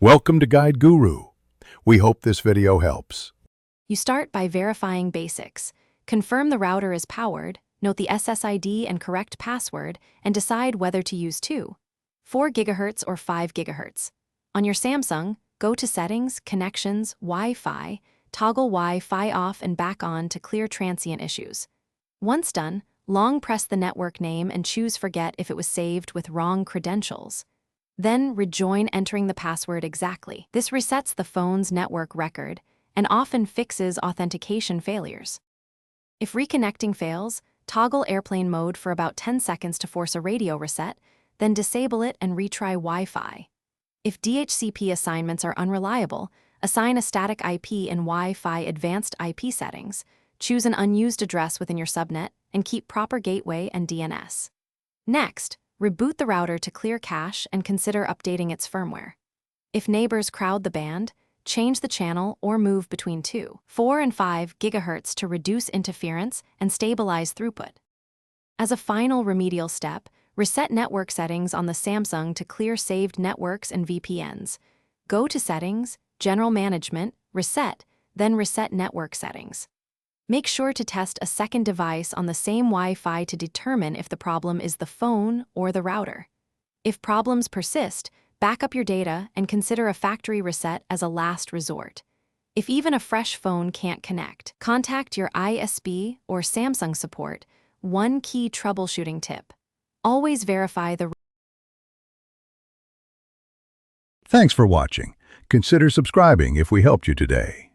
Welcome to Guide Guru. We hope this video helps. You start by verifying basics. Confirm the router is powered, note the SSID and correct password, and decide whether to use 4 GHz or 5 GHz. On your Samsung, go to Settings, Connections, Wi-Fi, toggle Wi-Fi off and back on to clear transient issues. Once done, long press the network name and choose Forget if it was saved with wrong credentials. Then rejoin entering the password exactly. This resets the phone's network record and often fixes authentication failures. If reconnecting fails, toggle airplane mode for about 10 seconds to force a radio reset, then disable it and retry Wi-Fi. If DHCP assignments are unreliable, assign a static IP in Wi-Fi advanced IP settings, choose an unused address within your subnet, and keep proper gateway and DNS. Next, reboot the router to clear cache and consider updating its firmware. If neighbors crowd the band, change the channel or move between 2, 4, and 5 GHz to reduce interference and stabilize throughput. As a final remedial step, reset network settings on the Samsung to clear saved networks and VPNs. Go to Settings, General Management, Reset, then Reset Network Settings. Make sure to test a second device on the same Wi-Fi to determine if the problem is the phone or the router. If problems persist, back up your data and consider a factory reset as a last resort. If even a fresh phone can't connect, contact your ISP or Samsung support. One key troubleshooting tip: always verify the. Thanks for watching. Consider subscribing if we helped you today.